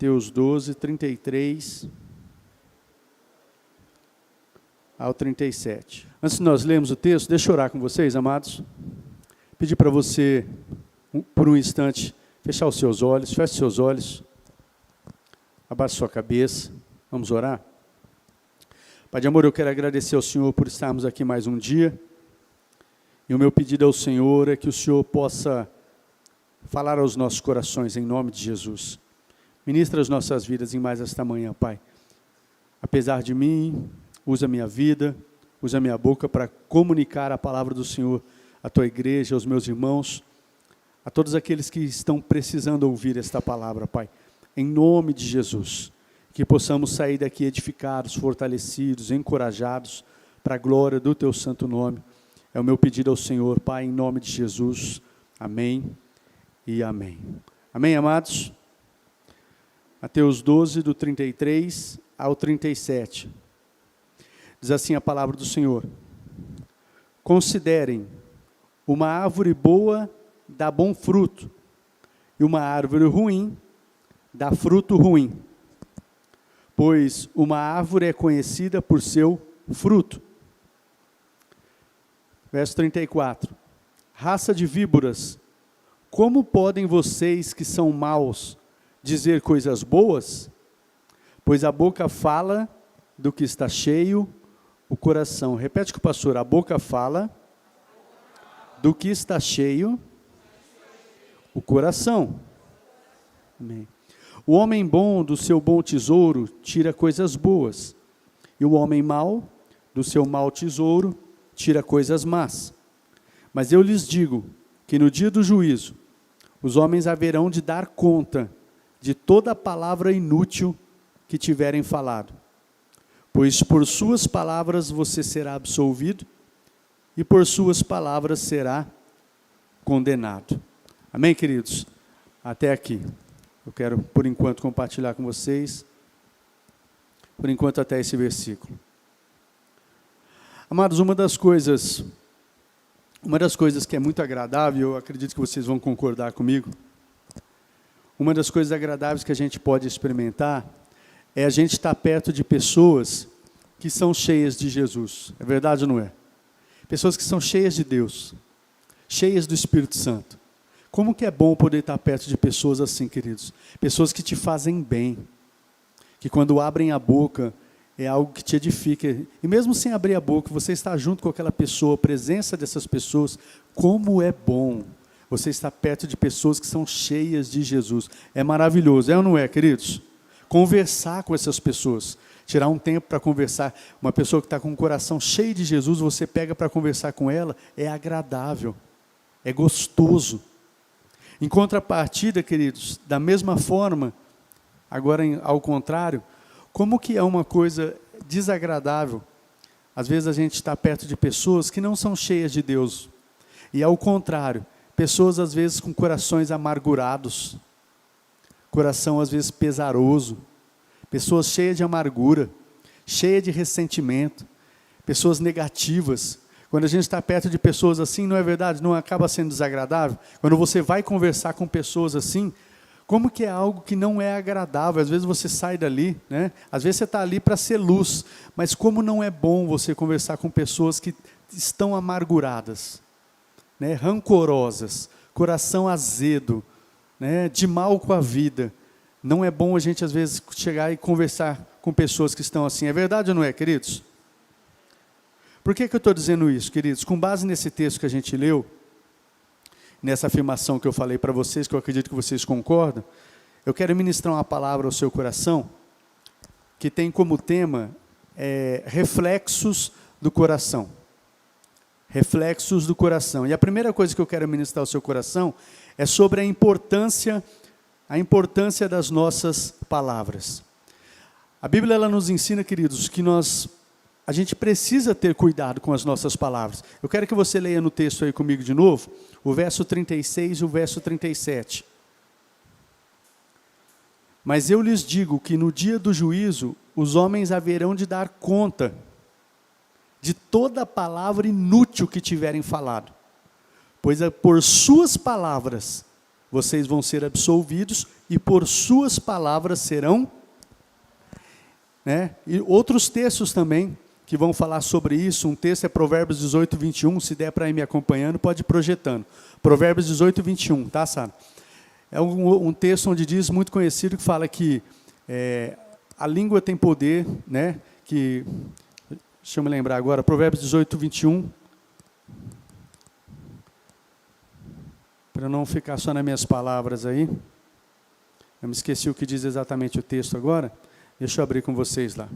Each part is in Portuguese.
Mateus 12, 33 ao 37. Antes de nós lermos o texto, deixa eu orar com vocês, amados. Pedir para você, por um instante, fechar os seus olhos, feche seus olhos, abaixe sua cabeça, vamos orar? Pai de amor, eu quero agradecer ao Senhor por estarmos aqui mais um dia, e o meu pedido ao Senhor é que o Senhor possa falar aos nossos corações, em nome de Jesus. Ministra as nossas vidas em mais esta manhã, Pai. Apesar de mim, usa a minha vida, usa a minha boca para comunicar a palavra do Senhor à tua igreja, aos meus irmãos, a todos aqueles que estão precisando ouvir esta palavra, Pai. Em nome de Jesus, que possamos sair daqui edificados, fortalecidos, encorajados, para a glória do teu santo nome. É o meu pedido ao Senhor, Pai, em nome de Jesus. Amém e amém. Amém, amados? Mateus 12, do 33 ao 37. Diz assim a palavra do Senhor: considerem, uma árvore boa dá bom fruto, e uma árvore ruim dá fruto ruim. Pois uma árvore é conhecida por seu fruto. Verso 34. Raça de víboras, como podem vocês que são maus dizer coisas boas? Pois a boca fala do que está cheio o coração. Repete com o pastor: a boca fala do que está cheio o coração. Amém. O homem bom do seu bom tesouro tira coisas boas, e o homem mau do seu mau tesouro tira coisas más. Mas eu lhes digo que no dia do juízo, os homens haverão de dar conta de toda palavra inútil que tiverem falado. Pois por suas palavras você será absolvido, e por suas palavras será condenado. Amém, queridos? Até aqui. Eu quero, por enquanto, compartilhar com vocês, por enquanto, até esse versículo. Amados, uma das coisas que é muito agradável, eu acredito que vocês vão concordar comigo, uma das coisas agradáveis que a gente pode experimentar é a gente estar perto de pessoas que são cheias de Jesus. É verdade ou não é? Pessoas que são cheias de Deus, cheias do Espírito Santo. Como que é bom poder estar perto de pessoas assim, queridos? Pessoas que te fazem bem, que quando abrem a boca é algo que te edifica. E mesmo sem abrir a boca, você está junto com aquela pessoa, a presença dessas pessoas, como é bom você estar perto de pessoas que são cheias de Jesus. É maravilhoso, é ou não é, queridos? Conversar com essas pessoas, tirar um tempo para conversar. Uma pessoa que está com o coração cheio de Jesus, você pega para conversar com ela, é agradável, é gostoso. Em contrapartida, queridos, da mesma forma, agora ao contrário, como que é uma coisa desagradável, às vezes a gente está perto de pessoas que não são cheias de Deus, e ao contrário, pessoas às vezes com corações amargurados, coração às vezes pesaroso, pessoas cheias de amargura, cheias de ressentimento, pessoas negativas. Quando a gente está perto de pessoas assim, não é verdade? Não acaba sendo desagradável? Quando você vai conversar com pessoas assim, como que é algo que não é agradável? Às vezes você sai dali, né? Às vezes você está ali para ser luz, mas como não é bom você conversar com pessoas que estão amarguradas, né? Rancorosas, coração azedo, né? De mal com a vida. Não é bom a gente às vezes chegar e conversar com pessoas que estão assim. É verdade ou não é, queridos? Por que eu estou dizendo isso, queridos? Com base nesse texto que a gente leu, nessa afirmação que eu falei para vocês, que eu acredito que vocês concordam, eu quero ministrar uma palavra ao seu coração, que tem como tema, reflexos do coração. Reflexos do coração. E a primeira coisa que eu quero ministrar ao seu coração, é sobre a importância das nossas palavras. A Bíblia, ela nos ensina, queridos, que a gente precisa ter cuidado com as nossas palavras. Eu quero que você leia no texto aí comigo de novo, o verso 36 e o verso 37. Mas eu lhes digo que no dia do juízo, os homens haverão de dar conta de toda palavra inútil que tiverem falado. Pois por suas palavras vocês vão ser absolvidos e por suas palavras serão, né? E outros textos também que vão falar sobre isso. Um texto é Provérbios 18, 21, se der para ir me acompanhando, pode ir projetando. Provérbios 18, 21, tá, Sara? É um texto onde diz, muito conhecido, que fala que a língua tem poder, né? Que, deixa eu me lembrar agora, Provérbios 18, 21. Para não ficar só nas minhas palavras aí. Eu me esqueci o que diz exatamente o texto agora. Deixa eu abrir com vocês lá.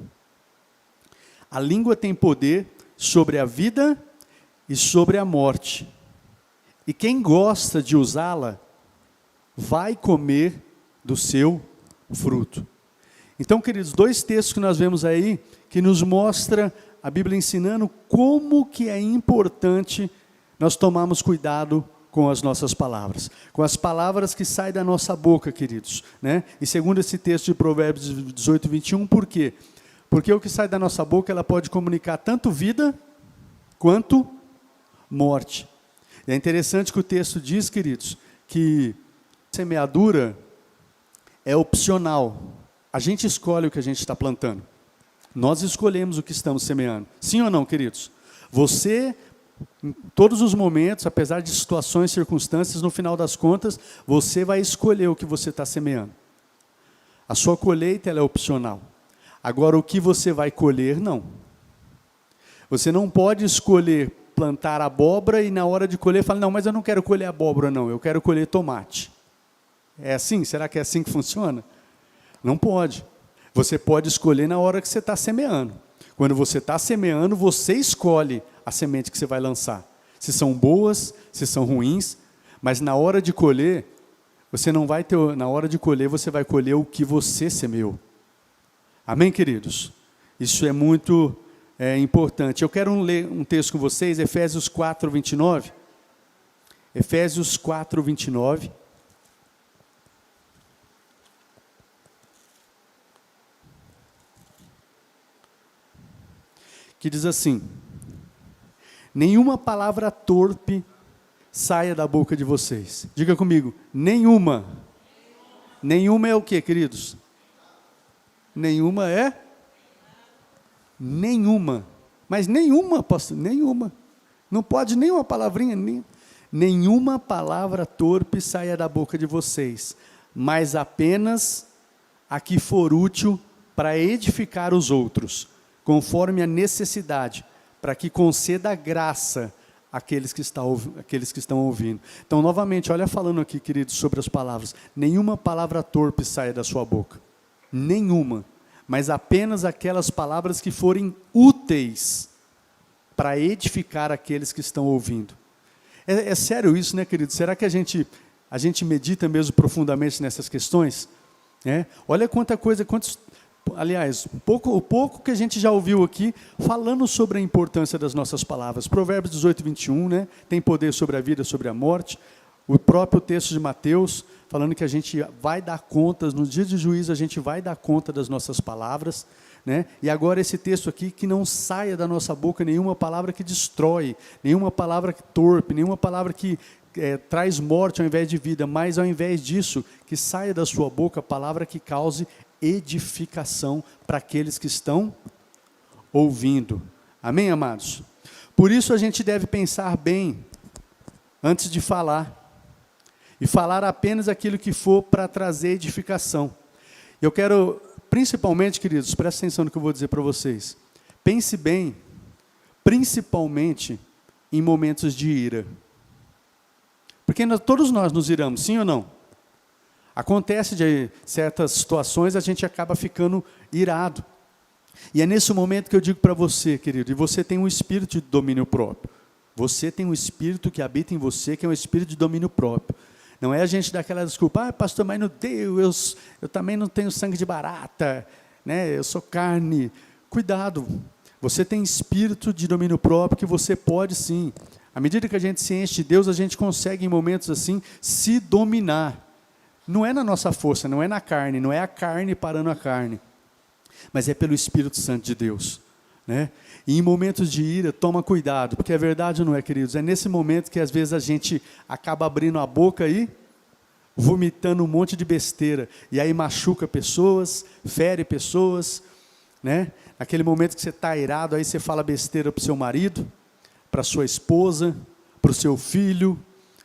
A língua tem poder sobre a vida e sobre a morte. E quem gosta de usá-la, vai comer do seu fruto. Então, queridos, dois textos que nós vemos aí, que nos mostra a Bíblia ensinando como que é importante nós tomarmos cuidado com as nossas palavras. Com as palavras que saem da nossa boca, queridos, né? E segundo esse texto de Provérbios 18, 21, por quê? Porque o que sai da nossa boca, ela pode comunicar tanto vida, quanto morte. E é interessante que o texto diz, queridos, que semeadura é opcional. A gente escolhe o que a gente está plantando. Nós escolhemos o que estamos semeando. Sim ou não, queridos? Você, em todos os momentos, apesar de situações, circunstâncias, no final das contas, você vai escolher o que você está semeando. A sua colheita, ela é opcional. Agora, o que você vai colher, não. Você não pode escolher plantar abóbora e na hora de colher, falar, não, mas eu não quero colher abóbora, não, eu quero colher tomate. É assim? Será que é assim que funciona? Não pode. Você pode escolher na hora que você está semeando. Quando você está semeando, você escolhe a semente que você vai lançar. Se são boas, se são ruins, mas na hora de colher, você não vai ter, na hora de colher, você vai colher o que você semeou. Amém, queridos? Isso é muito importante. Eu quero ler um texto com vocês, Efésios 4, 29. Efésios 4, 29. Que diz assim: nenhuma palavra torpe saia da boca de vocês. Diga comigo, nenhuma. Nenhuma é o quê, queridos? Nenhuma é? Nenhuma. Mas nenhuma, pastor, nenhuma. Não pode nenhuma palavrinha, nenhuma palavra torpe saia da boca de vocês, mas apenas a que for útil para edificar os outros, conforme a necessidade, para que conceda graça àqueles que estão ouvindo. Então, novamente, olha falando aqui, queridos, sobre as palavras. Nenhuma palavra torpe saia da sua boca. Nenhuma. Mas apenas aquelas palavras que forem úteis para edificar aqueles que estão ouvindo. É sério isso, né, queridos? Será que a gente medita mesmo profundamente nessas questões? Olha quanta coisa, aliás, o pouco que a gente já ouviu aqui, falando sobre a importância das nossas palavras. Provérbios 18, 21, né? Tem poder sobre a vida, sobre a morte. O próprio texto de Mateus, falando que a gente vai dar contas, no dia de juízo a gente vai dar conta das nossas palavras, né? E agora esse texto aqui, que não saia da nossa boca nenhuma palavra que destrói, nenhuma palavra torpe, nenhuma palavra que traz morte ao invés de vida, mas ao invés disso, que saia da sua boca a palavra que cause edificação para aqueles que estão ouvindo. Amém, amados? Por isso a gente deve pensar bem antes de falar. E falar apenas aquilo que for para trazer edificação. Eu quero, principalmente, queridos, presta atenção no que eu vou dizer para vocês. Pense bem, principalmente em momentos de ira. Porque todos nós nos iramos, sim ou não? Acontece de certas situações, a gente acaba ficando irado. E é nesse momento que eu digo para você, querido, e você tem um espírito de domínio próprio. Você tem um espírito que habita em você, que é um espírito de domínio próprio. Não é a gente dar aquela desculpa, pastor, mas não deu, eu também não tenho sangue de barata, né? Eu sou carne. Cuidado, você tem espírito de domínio próprio que você pode sim. À medida que a gente se enche de Deus, a gente consegue em momentos assim se dominar. Não é na nossa força, não é na carne, não é a carne parando a carne, mas é pelo Espírito Santo de Deus, né? E em momentos de ira, toma cuidado, porque é verdade ou não é, queridos? É nesse momento que às vezes a gente acaba abrindo a boca e vomitando um monte de besteira, e aí machuca pessoas, fere pessoas, né? Naquele momento que você está irado, aí você fala besteira para o seu marido, para a sua esposa, para o seu filho,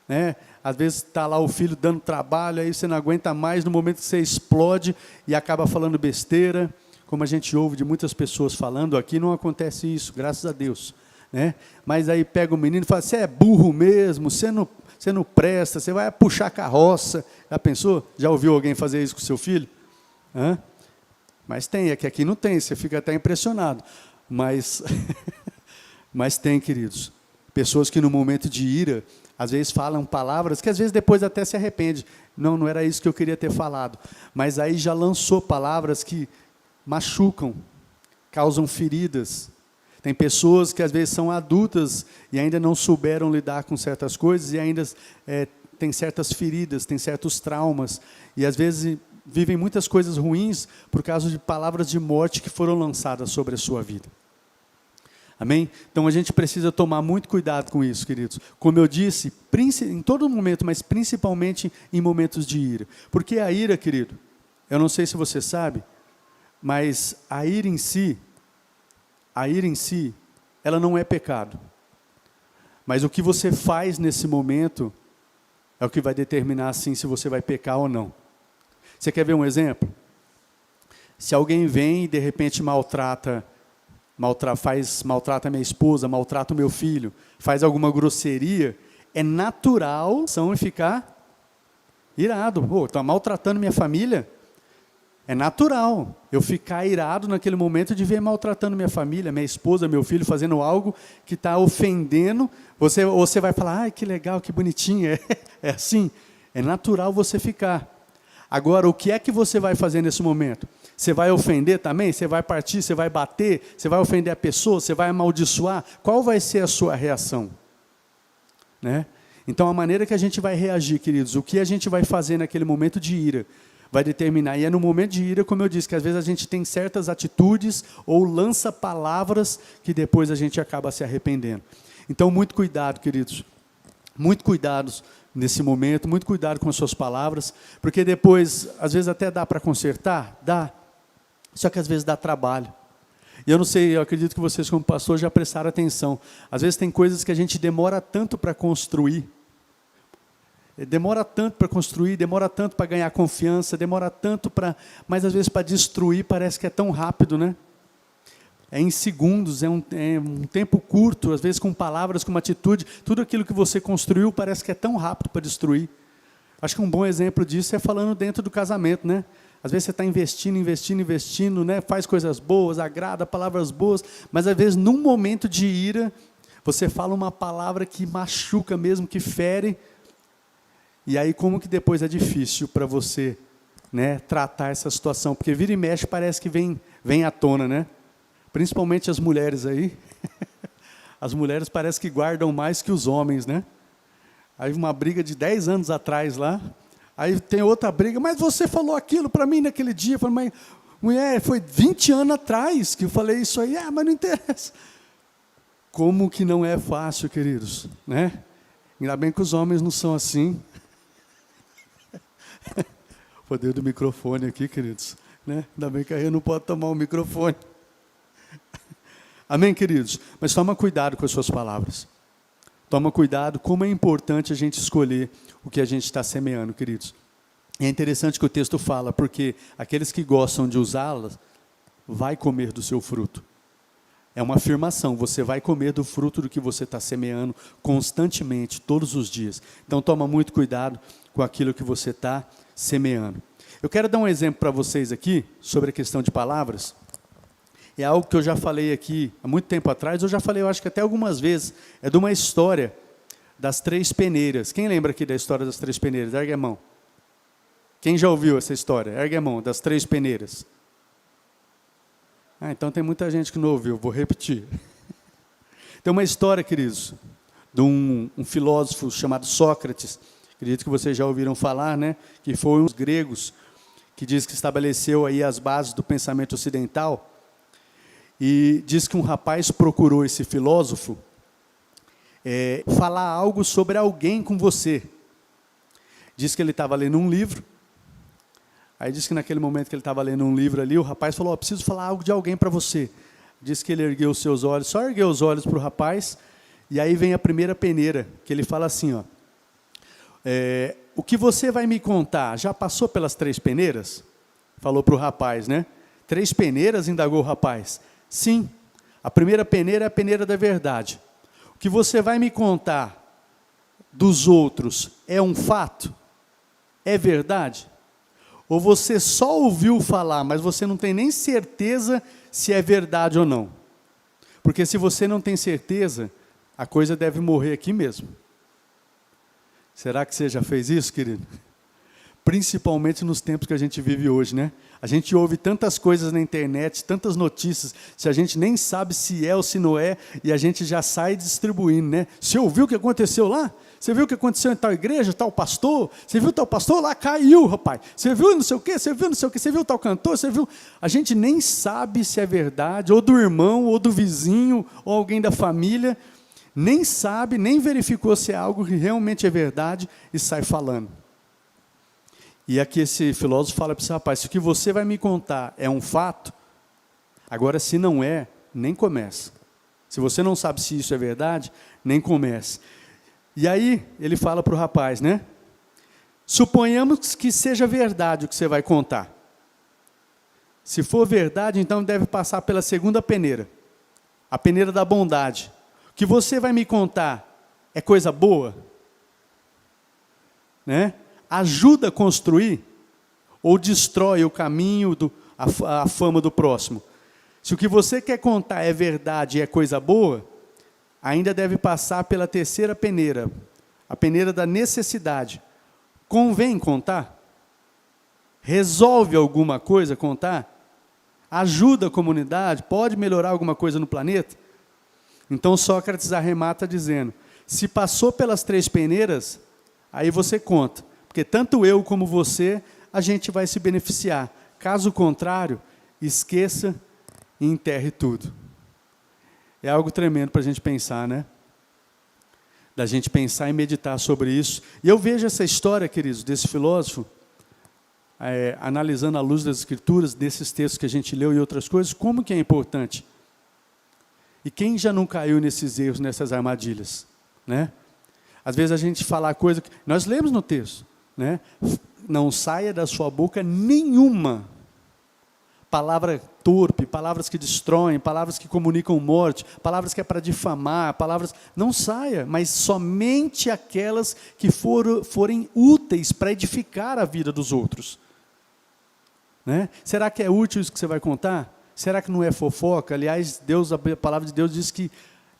né? Às vezes está lá o filho dando trabalho, aí você não aguenta mais, no momento que você explode e acaba falando besteira, como a gente ouve de muitas pessoas falando, aqui não acontece isso, graças a Deus, né? Mas aí pega o menino e fala, você é burro mesmo, você não presta, você vai puxar carroça. Já pensou? Já ouviu alguém fazer isso com o seu filho? Hã? Mas tem, é que aqui não tem, você fica até impressionado. Mas, mas tem, queridos, pessoas que no momento de ira, às vezes falam palavras que às vezes depois até se arrepende. Não era isso que eu queria ter falado. Mas aí já lançou palavras que machucam, causam feridas. Tem pessoas que às vezes são adultas e ainda não souberam lidar com certas coisas e ainda tem certas feridas, tem certos traumas. E às vezes vivem muitas coisas ruins por causa de palavras de morte que foram lançadas sobre a sua vida. Amém? Então a gente precisa tomar muito cuidado com isso, queridos. Como eu disse, em todo momento, mas principalmente em momentos de ira. Porque a ira, querido, eu não sei se você sabe, mas a ira em si, ela não é pecado. Mas o que você faz nesse momento é o que vai determinar, assim, se você vai pecar ou não. Você quer ver um exemplo? Se alguém vem e de repente maltrata minha esposa, maltrata o meu filho, faz alguma grosseria, é natural ficar irado. Está maltratando minha família? É natural eu ficar irado naquele momento de ver maltratando minha família, minha esposa, meu filho, fazendo algo que está ofendendo. Você vai falar, ai, que legal, que bonitinho. É assim, é natural você ficar. Agora, o que é que você vai fazer nesse momento? Você vai ofender também? Você vai partir, você vai bater? Você vai ofender a pessoa? Você vai amaldiçoar? Qual vai ser a sua reação? Né? Então, a maneira que a gente vai reagir, queridos, o que a gente vai fazer naquele momento de ira, vai determinar. E é no momento de ira, como eu disse, que às vezes a gente tem certas atitudes ou lança palavras que depois a gente acaba se arrependendo. Então, muito cuidado, queridos. Muito cuidado nesse momento, muito cuidado com as suas palavras, porque depois, às vezes até dá para consertar, dá, só que às vezes dá trabalho. E eu não sei, eu acredito que vocês como pastor já prestaram atenção. Às vezes tem coisas que a gente demora tanto para construir, demora tanto para ganhar confiança, demora tanto para, mas às vezes para destruir parece que é tão rápido, né? É em segundos, é um tempo curto, às vezes com palavras, com uma atitude, tudo aquilo que você construiu parece que é tão rápido para destruir. Acho que um bom exemplo disso é falando dentro do casamento, né? Às vezes você está investindo, né? Faz coisas boas, agrada, palavras boas, mas às vezes num momento de ira, você fala uma palavra que machuca mesmo, que fere, e aí como que depois é difícil para você, né, tratar essa situação, porque vira e mexe parece que vem à tona, né? Principalmente as mulheres aí, as mulheres parecem que guardam mais que os homens, né? Aí uma briga de 10 anos atrás lá, aí tem outra briga, mas você falou aquilo para mim naquele dia, eu falei, mas mulher, foi 20 anos atrás que eu falei isso aí, mas não interessa. Como que não é fácil, queridos, né? Ainda bem que os homens não são assim. O poder do microfone aqui, queridos, né? Ainda bem que a gente não pode tomar o microfone. Amém, queridos? Mas toma cuidado com as suas palavras. Toma cuidado, como é importante a gente escolher o que a gente está semeando, queridos. E é interessante que o texto fala, porque aqueles que gostam de usá-las, vai comer do seu fruto. É uma afirmação, você vai comer do fruto do que você está semeando constantemente, todos os dias. Então toma muito cuidado com aquilo que você está semeando. Eu quero dar um exemplo para vocês aqui, sobre a questão de palavras. É algo que eu já falei aqui há muito tempo atrás, eu já falei, eu acho que até algumas vezes, é de uma história das 3 peneiras. Quem lembra aqui da história das 3 peneiras? Ergue a mão. Quem já ouviu essa história? Ergue a mão, das 3 peneiras. Então tem muita gente que não ouviu, vou repetir. Tem uma história, queridos, de um filósofo chamado Sócrates, acredito que vocês já ouviram falar, né? Que foi um dos gregos, que diz que estabeleceu aí as bases do pensamento ocidental. E diz que um rapaz procurou esse filósofo falar algo sobre alguém com você. Diz que ele estava lendo um livro. Aí diz que naquele momento que ele estava lendo um livro ali, o rapaz falou, preciso falar algo de alguém para você. Diz que ele ergueu os seus olhos, só ergueu os olhos para o rapaz, e aí vem a primeira peneira, que ele fala assim, o que você vai me contar, já passou pelas 3 peneiras? Falou para o rapaz, né? 3 peneiras, indagou o rapaz. Sim, a primeira peneira é a peneira da verdade. O que você vai me contar dos outros é um fato? É verdade? Ou você só ouviu falar, mas você não tem nem certeza se é verdade ou não? Porque se você não tem certeza, a coisa deve morrer aqui mesmo. Será que você já fez isso, querido? Principalmente nos tempos que a gente vive hoje, né? A gente ouve tantas coisas na internet, tantas notícias, se a gente nem sabe se é ou se não é, e a gente já sai distribuindo, né? Você ouviu o que aconteceu lá? Você viu o que aconteceu em tal igreja, tal pastor? Você viu tal pastor? Lá caiu, rapaz. Você viu não sei o quê? Você viu não sei o quê? Você viu tal cantor? Você viu? A gente nem sabe se é verdade, ou do irmão, ou do vizinho, ou alguém da família, nem sabe, nem verificou se é algo que realmente é verdade e sai falando. E aqui esse filósofo fala para esse rapaz, se o que você vai me contar é um fato, agora se não é, nem comece. Se você não sabe se isso é verdade, nem comece. E aí ele fala para o rapaz, né? Suponhamos que seja verdade o que você vai contar. Se for verdade, então deve passar pela segunda peneira, a peneira da bondade. O que você vai me contar é coisa boa? Né? Ajuda a construir ou destrói o caminho, a fama do próximo? Se o que você quer contar é verdade e é coisa boa, ainda deve passar pela terceira peneira, a peneira da necessidade. Convém contar? Resolve alguma coisa contar? Ajuda a comunidade? Pode melhorar alguma coisa no planeta? Então Sócrates arremata dizendo, se passou pelas 3 peneiras, aí você conta. Porque tanto eu como você, a gente vai se beneficiar. Caso contrário, esqueça e enterre tudo. É algo tremendo para a gente pensar, né? Da gente pensar e meditar sobre isso. E eu vejo essa história, queridos, desse filósofo, analisando à luz das Escrituras, desses textos que a gente leu e outras coisas, como que é importante. E quem já não caiu nesses erros, nessas armadilhas? Né? Às vezes a gente fala coisa que nós lemos no texto, né? Não saia da sua boca nenhuma palavra torpe, palavras que destroem, palavras que comunicam morte, palavras que é para difamar, palavras... Não saia, mas somente aquelas que forem úteis para edificar a vida dos outros. Né? Será que é útil isso que você vai contar? Será que não é fofoca? Aliás, a palavra de Deus diz que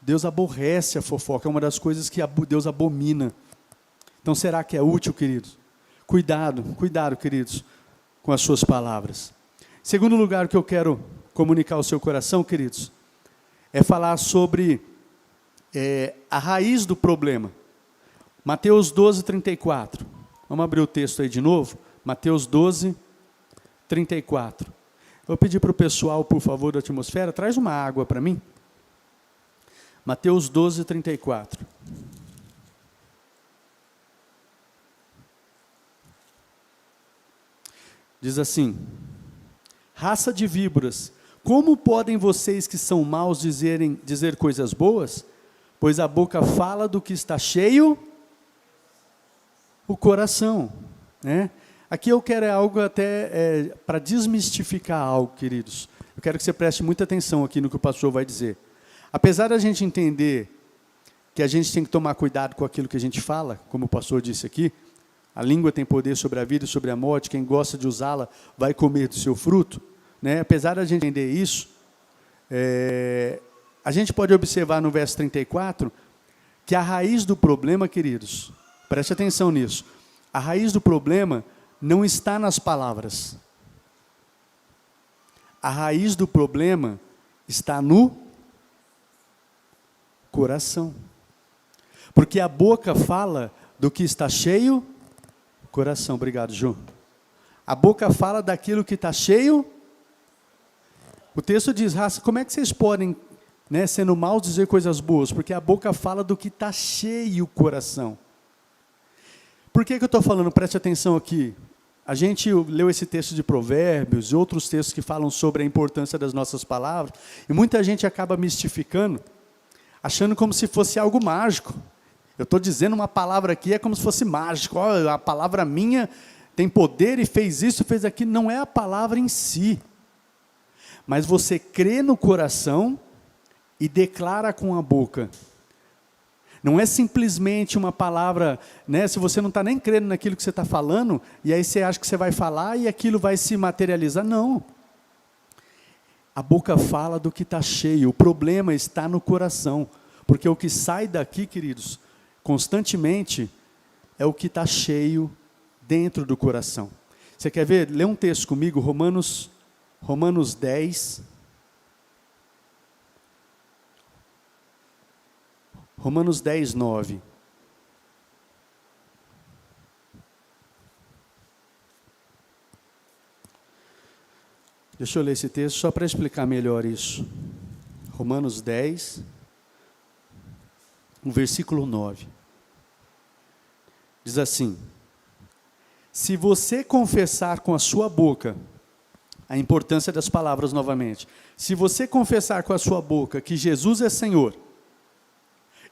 Deus aborrece a fofoca, é uma das coisas que Deus abomina. Então, será que é útil, queridos? Cuidado, queridos, com as suas palavras. Segundo lugar que eu quero comunicar ao seu coração, queridos, é falar sobre a raiz do problema. Mateus 12, 34. Vamos abrir o texto aí de novo. Mateus 12, 34. Vou pedir para o pessoal, por favor, da atmosfera, traz uma água para mim. Mateus 12, 34. Diz assim, raça de víboras, como podem vocês que são maus dizer coisas boas? Pois a boca fala do que está cheio o coração. Né? Aqui eu quero algo até para desmistificar algo, queridos. Eu quero que você preste muita atenção aqui no que o pastor vai dizer. Apesar da gente entender que a gente tem que tomar cuidado com aquilo que a gente fala, como o pastor disse aqui, a língua tem poder sobre a vida e sobre a morte, quem gosta de usá-la vai comer do seu fruto. Né? Apesar da gente entender isso, a gente pode observar no verso 34, que a raiz do problema, queridos, preste atenção nisso, a raiz do problema não está nas palavras. A raiz do problema está no coração. Porque a boca fala do que está cheio coração. Obrigado, Ju. A boca fala daquilo que está cheio. O texto diz, raça, como é que vocês podem, né, sendo maus, dizer coisas boas? Porque a boca fala do que está cheio o coração. Por que eu estou falando? Preste atenção aqui. A gente leu esse texto de Provérbios e outros textos que falam sobre a importância das nossas palavras, e muita gente acaba mistificando, achando como se fosse algo mágico. Eu estou dizendo uma palavra aqui, é como se fosse mágico. Oh, a palavra minha tem poder e fez isso, fez aquilo. Não é a palavra em si. Mas você crê no coração e declara com a boca. Não é simplesmente uma palavra, né, se você não está nem crendo naquilo que você está falando, e aí você acha que você vai falar e aquilo vai se materializar. Não. A boca fala do que está cheio. O problema está no coração. Porque o que sai daqui, queridos, constantemente, é o que está cheio dentro do coração. Você quer ver? Lê um texto comigo, Romanos 10. Romanos 10, 9. Deixa eu ler esse texto só para explicar melhor isso. Romanos 10, o versículo 9. Diz assim: se você confessar com a sua boca, a importância das palavras novamente, se você confessar com a sua boca que Jesus é Senhor,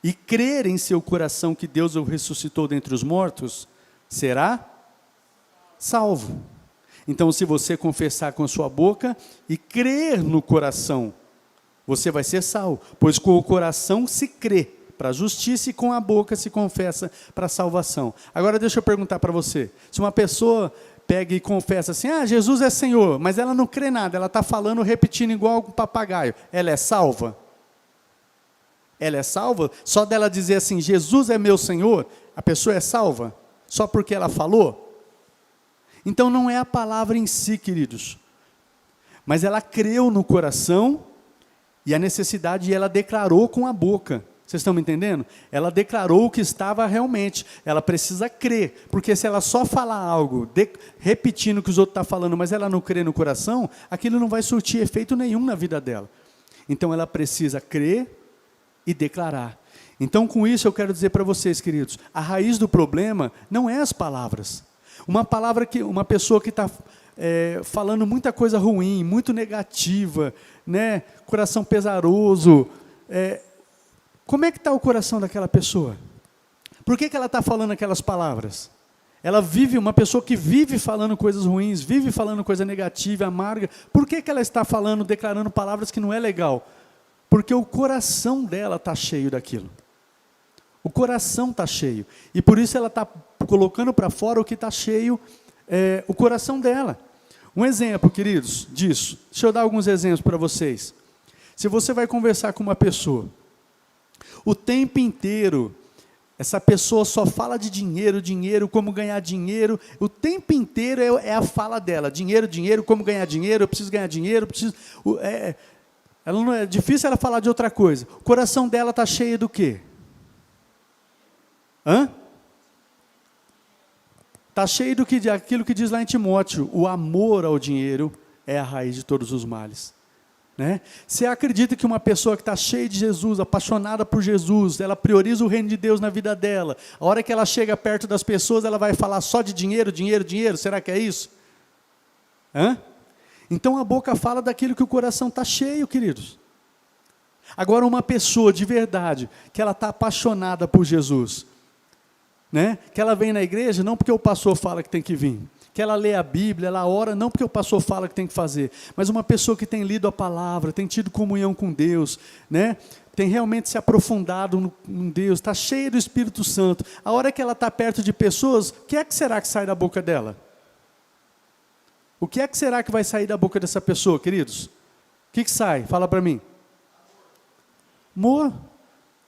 e crer em seu coração que Deus o ressuscitou dentre os mortos, será salvo. Então, se você confessar com a sua boca e crer no coração, você vai ser salvo. Pois com o coração se crê para a justiça e com a boca se confessa para a salvação. Agora deixa eu perguntar para você. Se uma pessoa pega e confessa assim, Jesus é Senhor, mas ela não crê nada, ela está falando, repetindo igual um papagaio, ela é salva? Ela é salva? Só dela dizer assim, Jesus é meu Senhor, a pessoa é salva? Só porque ela falou? Então não é a palavra em si, queridos. Mas ela creu no coração e a necessidade ela declarou com a boca. Vocês estão me entendendo? Ela declarou o que estava realmente. Ela precisa crer, porque se ela só falar algo, repetindo o que os outros estão falando, mas ela não crê no coração, aquilo não vai surtir efeito nenhum na vida dela. Então ela precisa crer e declarar. Então, com isso, eu quero dizer para vocês, queridos, a raiz do problema não é as palavras. Uma pessoa que está falando muita coisa ruim, muito negativa, né, coração pesaroso, como é que está o coração daquela pessoa? Por que ela está falando aquelas palavras? Ela vive, uma pessoa que vive falando coisas ruins, vive falando coisa negativa, amarga, por que ela está falando, declarando palavras que não é legal? Porque o coração dela está cheio daquilo. O coração está cheio. E por isso ela está colocando para fora o que está cheio, o coração dela. Um exemplo, queridos, disso. Deixa eu dar alguns exemplos para vocês. Se você vai conversar com uma pessoa, o tempo inteiro, essa pessoa só fala de dinheiro, dinheiro, como ganhar dinheiro, o tempo inteiro é a fala dela. Dinheiro, dinheiro, como ganhar dinheiro, eu preciso ganhar dinheiro, eu preciso... Ela não é difícil ela falar de outra coisa. O coração dela está cheio do quê? Está cheio daquilo que diz lá em Timóteo. O amor ao dinheiro é a raiz de todos os males. Né? Você acredita que uma pessoa que está cheia de Jesus, apaixonada por Jesus, ela prioriza o reino de Deus na vida dela, a hora que ela chega perto das pessoas, ela vai falar só de dinheiro, dinheiro, dinheiro? Será que é isso? Então a boca fala daquilo que o coração está cheio, queridos. Agora uma pessoa de verdade, que ela está apaixonada por Jesus, né? Que ela vem na igreja, não porque o pastor fala que tem que vir, que ela lê a Bíblia, ela ora, não porque o pastor fala que tem que fazer, mas uma pessoa que tem lido a palavra, tem tido comunhão com Deus, né? Tem realmente se aprofundado em Deus, está cheia do Espírito Santo. A hora que ela está perto de pessoas, o que é que será que sai da boca dela? O que é que será que vai sair da boca dessa pessoa, queridos? O que sai? Fala para mim. Amor.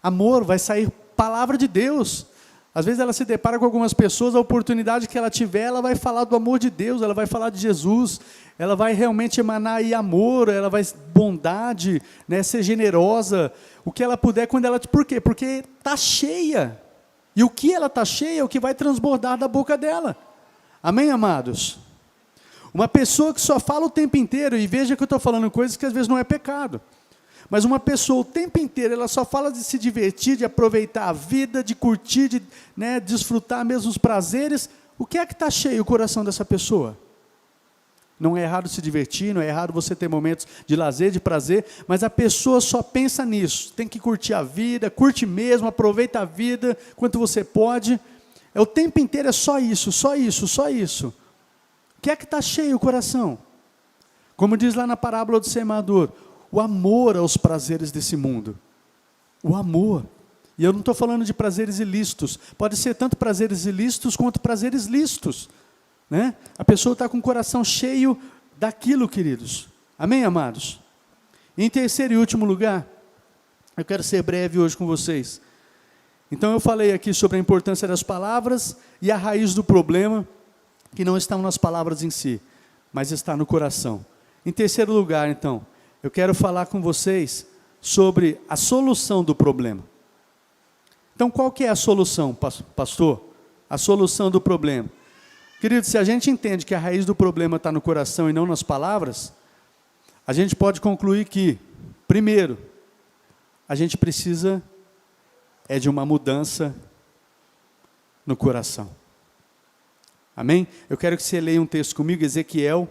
Amor, vai sair palavra de Deus. Às vezes ela se depara com algumas pessoas, a oportunidade que ela tiver, ela vai falar do amor de Deus, ela vai falar de Jesus, ela vai realmente emanar aí amor, ela vai bondade, né, ser generosa, o que ela puder quando ela... Por quê? Porque está cheia. E o que ela está cheia é o que vai transbordar da boca dela. Amém, amados? Uma pessoa que só fala o tempo inteiro, e veja que eu estou falando coisas que às vezes não é pecado, Mas uma pessoa o tempo inteiro, ela só fala de se divertir, de aproveitar a vida, de curtir, de desfrutar mesmo os prazeres. O que é que está cheio o coração dessa pessoa? Não é errado se divertir, não é errado você ter momentos de lazer, de prazer, mas a pessoa só pensa nisso. Tem que curtir a vida, curte mesmo, aproveita a vida quanto você pode. O tempo inteiro é só isso, só isso, só isso. O que é que está cheio o coração? Como diz lá na parábola do semeador, o amor aos prazeres desse mundo. O amor. E eu não estou falando de prazeres ilícitos. Pode ser tanto prazeres ilícitos quanto prazeres lícitos. Né? A pessoa está com o coração cheio daquilo, queridos. Amém, amados? E em terceiro e último lugar, eu quero ser breve hoje com vocês. Então eu falei aqui sobre a importância das palavras e a raiz do problema, que não está nas palavras em si, mas está no coração. Em terceiro lugar, então, eu quero falar com vocês sobre a solução do problema. Então, qual que é a solução, pastor? A solução do problema. Querido, se a gente entende que a raiz do problema está no coração e não nas palavras, a gente pode concluir que, primeiro, a gente precisa de uma mudança no coração. Amém? Eu quero que você leia um texto comigo, Ezequiel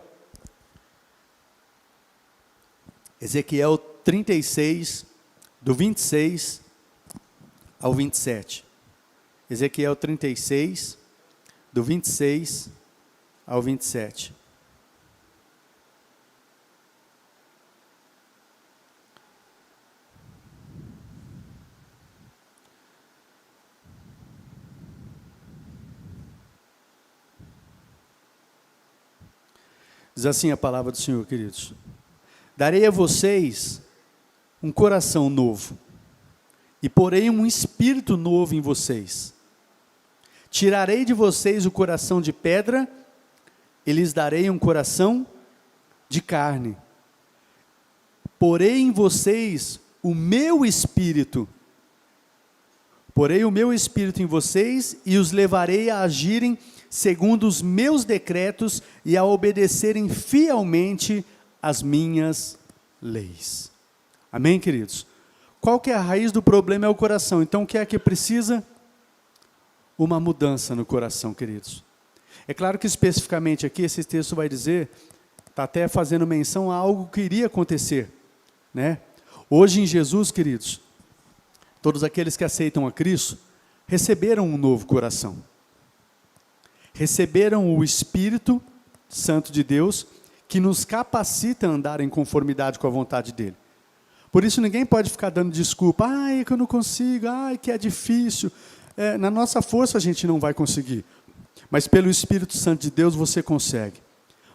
36, do 26 ao 27. Ezequiel 36, do 26 ao 27. Diz assim a palavra do Senhor, queridos. Darei a vocês um coração novo, e porei um espírito novo em vocês. Tirarei de vocês o coração de pedra, e lhes darei um coração de carne. Porei em vocês o meu espírito. Porei o meu espírito em vocês, e os levarei a agirem segundo os meus decretos, e a obedecerem fielmente as minhas leis. Amém, queridos? Qual que é a raiz do problema? É o coração. Então, o que é que precisa? Uma mudança no coração, queridos. É claro que especificamente aqui, esse texto vai dizer, está até fazendo menção a algo que iria acontecer, né? Hoje em Jesus, queridos, todos aqueles que aceitam a Cristo, receberam um novo coração. Receberam o Espírito Santo de Deus, que nos capacita a andar em conformidade com a vontade dEle. Por isso ninguém pode ficar dando desculpa, ai, que eu não consigo, ai, que é difícil. Na nossa força a gente não vai conseguir, mas pelo Espírito Santo de Deus você consegue.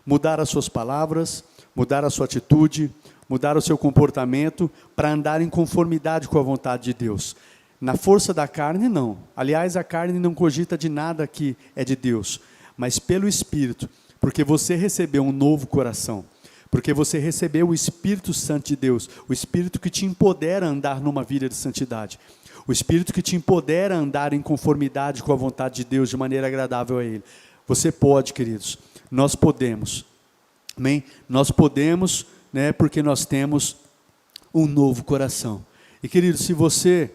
Mudar as suas palavras, mudar a sua atitude, mudar o seu comportamento, para andar em conformidade com a vontade de Deus. Na força da carne, não. Aliás, a carne não cogita de nada que é de Deus, mas pelo Espírito, porque você recebeu um novo coração, porque você recebeu o Espírito Santo de Deus, o Espírito que te empodera a andar numa vida de santidade, o Espírito que te empodera a andar em conformidade com a vontade de Deus, de maneira agradável a Ele. Você pode, queridos, nós podemos, amém? Nós podemos, né, porque nós temos um novo coração. E queridos, se você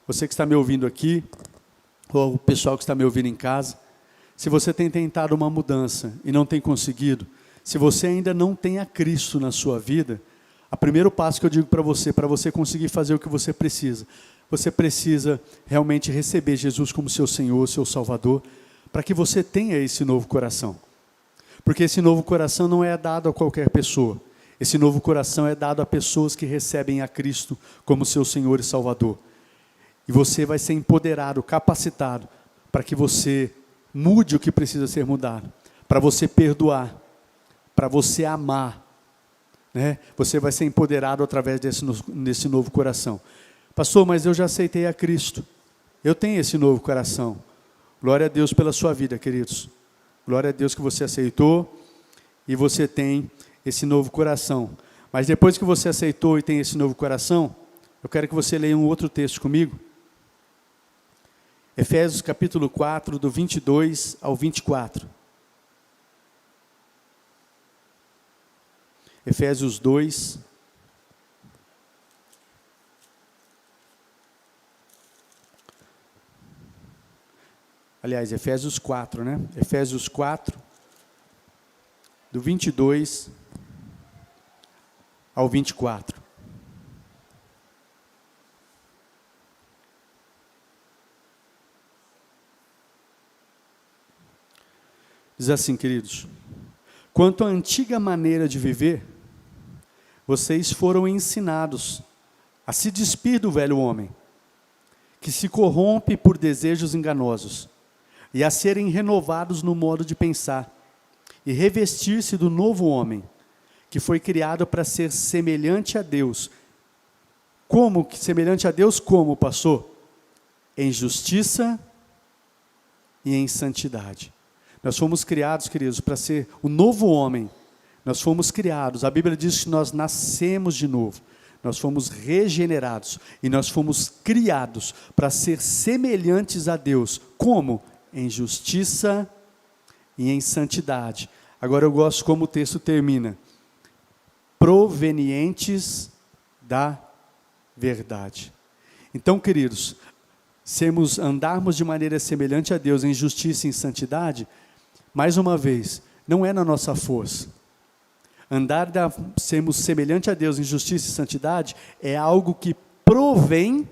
que está me ouvindo aqui, ou o pessoal que está me ouvindo em casa, se você tem tentado uma mudança e não tem conseguido, se você ainda não tem a Cristo na sua vida, o primeiro passo que eu digo para você conseguir fazer o que você precisa realmente receber Jesus como seu Senhor, seu Salvador, para que você tenha esse novo coração. Porque esse novo coração não é dado a qualquer pessoa. Esse novo coração é dado a pessoas que recebem a Cristo como seu Senhor e Salvador. E você vai ser empoderado, capacitado, para que você mude o que precisa ser mudado, para você perdoar, para você amar, né? Você vai ser empoderado através desse novo coração. Pastor, mas eu já aceitei a Cristo, eu tenho esse novo coração. Glória a Deus pela sua vida, queridos. Glória a Deus que você aceitou e você tem esse novo coração. Mas depois que você aceitou e tem esse novo coração, eu quero que você leia um outro texto comigo. Efésios capítulo 4, do 22 ao 24. Efésios 2, aliás, Efésios 4, né? Efésios 4, do 22 ao 24. Diz assim, queridos: quanto à antiga maneira de viver, vocês foram ensinados a se despir do velho homem, que se corrompe por desejos enganosos, e a serem renovados no modo de pensar, e revestir-se do novo homem, que foi criado para ser semelhante a Deus. Como que semelhante a Deus? Como, pastor? Em justiça e em santidade. Nós fomos criados, queridos, para ser o novo homem. Nós fomos criados, a Bíblia diz que nós nascemos de novo. Nós fomos regenerados e nós fomos criados para ser semelhantes a Deus. Como? Em justiça e em santidade. Agora eu gosto como o texto termina. Provenientes da verdade. Então, queridos, andarmos de maneira semelhante a Deus em justiça e em santidade, mais uma vez, não é na nossa força. Sermos semelhante a Deus em justiça e santidade é algo que provém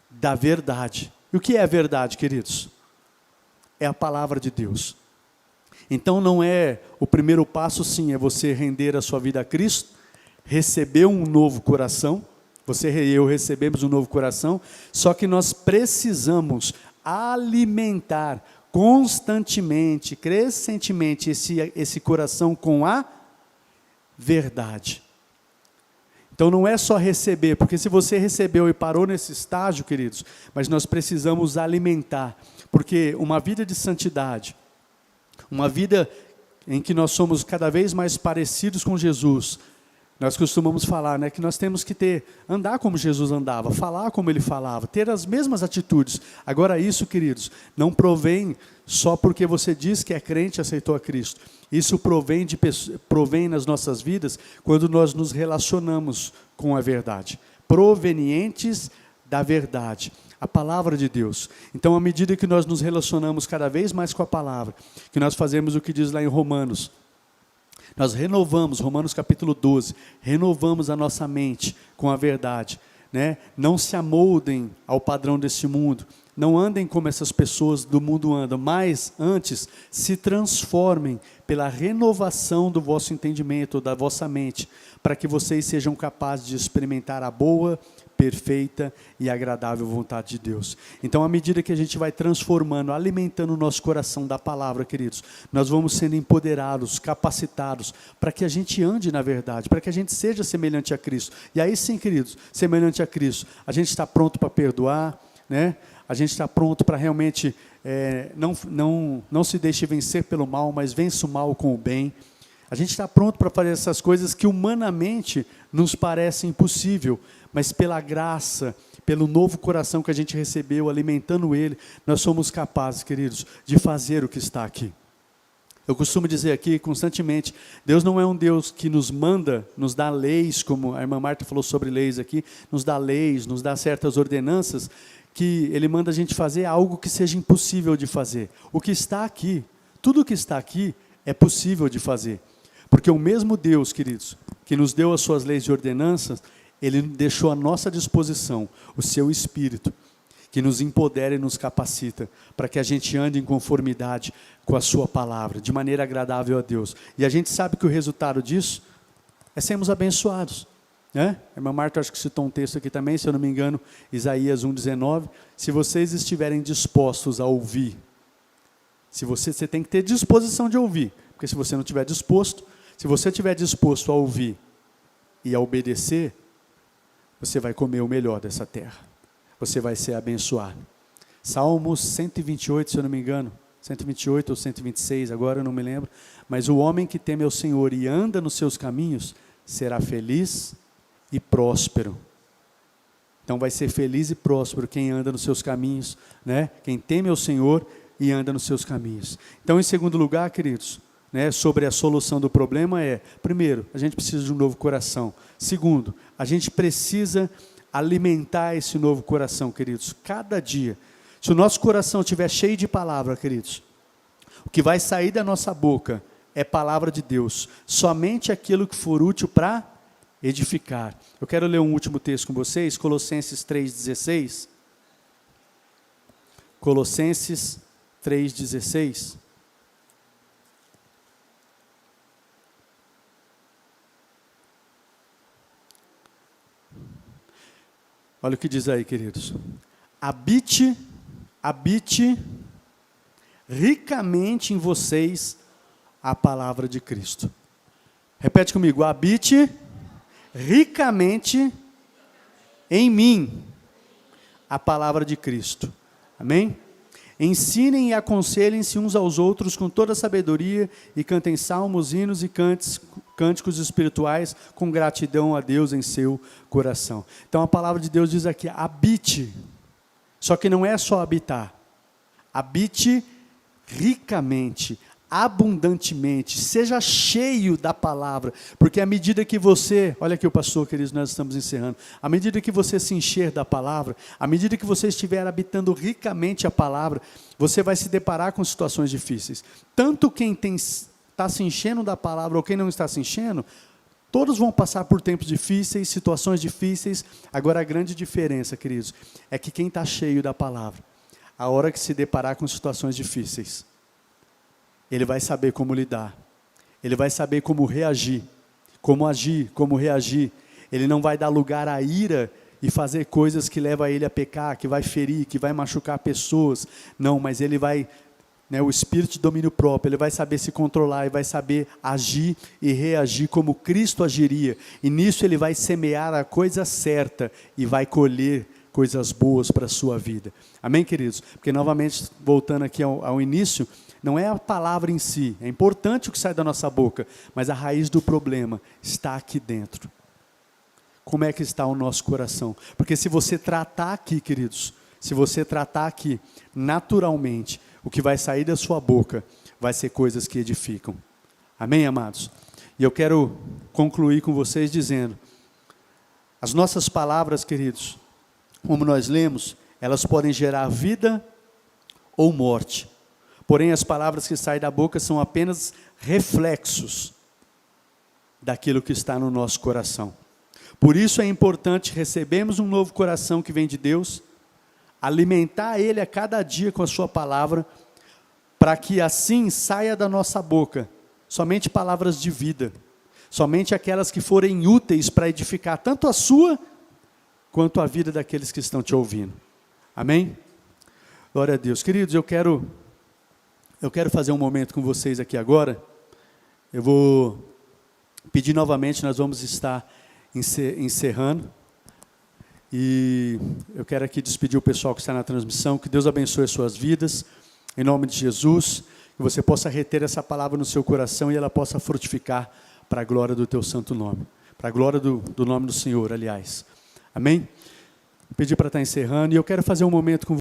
da verdade. E o que é a verdade, queridos? É a palavra de Deus. Então não é, o primeiro passo sim, é você render a sua vida a Cristo, receber um novo coração, você e eu recebemos um novo coração, só que nós precisamos alimentar constantemente, crescentemente esse coração com a verdade. Então não é só receber, porque se você recebeu e parou nesse estágio, queridos, mas nós precisamos alimentar, porque uma vida de santidade, uma vida em que nós somos cada vez mais parecidos com Jesus, nós costumamos falar, né, que nós temos que andar como Jesus andava, falar como ele falava, ter as mesmas atitudes. Agora isso, queridos, não provém só porque você diz que é crente e aceitou a Cristo. Isso provém nas nossas vidas quando nós nos relacionamos com a verdade. Provenientes da verdade, a palavra de Deus. Então, à medida que nós nos relacionamos cada vez mais com a palavra, que nós fazemos o que diz lá em Romanos, nós renovamos, Romanos capítulo 12, renovamos a nossa mente com a verdade, né? Não se amoldem ao padrão deste mundo, não andem como essas pessoas do mundo andam, mas antes se transformem pela renovação do vosso entendimento, da vossa mente, para que vocês sejam capazes de experimentar a boa, perfeita e agradável vontade de Deus. Então, à medida que a gente vai transformando, alimentando o nosso coração da palavra, queridos, nós vamos sendo empoderados, capacitados, para que a gente ande na verdade, para que a gente seja semelhante a Cristo. E aí sim, queridos, semelhante a Cristo, a gente está pronto para perdoar, né? A gente está pronto para realmente, não se deixe vencer pelo mal, mas vença o mal com o bem. A gente está pronto para fazer essas coisas que humanamente nos parecem impossível, mas pela graça, pelo novo coração que a gente recebeu, alimentando ele, nós somos capazes, queridos, de fazer o que está aqui. Eu costumo dizer aqui constantemente, Deus não é um Deus que nos manda, nos dá leis, como a irmã Marta falou sobre leis aqui, nos dá leis, nos dá certas ordenanças, que Ele manda a gente fazer algo que seja impossível de fazer. O que está aqui, tudo o que está aqui é possível de fazer. Porque o mesmo Deus, queridos, que nos deu as suas leis e ordenanças, Ele deixou à nossa disposição o seu Espírito, que nos empodera e nos capacita, para que a gente ande em conformidade com a sua palavra, de maneira agradável a Deus. E a gente sabe que o resultado disso é sermos abençoados. Né? A irmã Marta, acho que citou um texto aqui também, se eu não me engano, Isaías 1,19. Se vocês estiverem dispostos a ouvir, você tem que ter disposição de ouvir, porque se você não estiver disposto, se você estiver disposto a ouvir e a obedecer, você vai comer o melhor dessa terra. Você vai ser abençoado. Salmos 128, se eu não me engano, 128 ou 126, agora eu não me lembro. Mas o homem que teme ao Senhor e anda nos seus caminhos, será feliz e próspero. Então vai ser feliz e próspero quem anda nos seus caminhos, né? Quem teme ao Senhor e anda nos seus caminhos. Então, em segundo lugar, queridos, né, sobre a solução do problema primeiro, a gente precisa de um novo coração. Segundo, a gente precisa alimentar esse novo coração, queridos, cada dia. Se o nosso coração estiver cheio de palavra, queridos, o que vai sair da nossa boca é palavra de Deus. Somente aquilo que for útil para edificar. Eu quero ler um último texto com vocês, Colossenses 3,16. Colossenses 3,16. Olha o que diz aí, queridos. Habite ricamente em vocês a palavra de Cristo. Repete comigo. Habite ricamente em mim a palavra de Cristo. Amém? Ensinem e aconselhem-se uns aos outros com toda a sabedoria e cantem salmos, hinos e cânticos espirituais com gratidão a Deus em seu coração. Então a palavra de Deus diz aqui, habite. Só que não é só habitar. Habite ricamente, abundantemente, seja cheio da palavra, porque à medida que você, olha aqui o pastor, queridos, nós estamos encerrando, à medida que você se encher da palavra, à medida que você estiver habitando ricamente a palavra, você vai se deparar com situações difíceis, tanto quem está se enchendo da palavra ou quem não está se enchendo, todos vão passar por tempos difíceis, situações difíceis. Agora a grande diferença, queridos, é que quem está cheio da palavra, a hora que se deparar com situações difíceis, ele vai saber como lidar, ele vai saber como reagir, como agir, como reagir. Ele não vai dar lugar à ira e fazer coisas que levam ele a pecar, que vai ferir, que vai machucar pessoas. Não, mas ele vai, o espírito de domínio próprio, ele vai saber se controlar, e vai saber agir e reagir como Cristo agiria. E nisso ele vai semear a coisa certa e vai colher coisas boas para a sua vida. Amém, queridos? Porque novamente, voltando aqui ao início, não é a palavra em si, é importante o que sai da nossa boca, mas a raiz do problema está aqui dentro. Como é que está o nosso coração? Porque se você tratar aqui, queridos, se você tratar aqui, naturalmente, o que vai sair da sua boca vai ser coisas que edificam. Amém, amados? E eu quero concluir com vocês dizendo, as nossas palavras, queridos, como nós lemos, elas podem gerar vida ou morte. Porém, as palavras que saem da boca são apenas reflexos daquilo que está no nosso coração. Por isso é importante recebermos um novo coração que vem de Deus, alimentar ele a cada dia com a sua palavra, para que assim saia da nossa boca somente palavras de vida, somente aquelas que forem úteis para edificar tanto a sua, quanto a vida daqueles que estão te ouvindo. Amém? Glória a Deus. Queridos, eu quero fazer um momento com vocês aqui agora. Eu vou pedir novamente, nós vamos estar encerrando. E eu quero aqui despedir o pessoal que está na transmissão, que Deus abençoe as suas vidas, em nome de Jesus, que você possa reter essa palavra no seu coração e ela possa frutificar para a glória do teu santo nome, para a glória do nome do Senhor, aliás. Amém? Vou pedir para estar encerrando, e eu quero fazer um momento com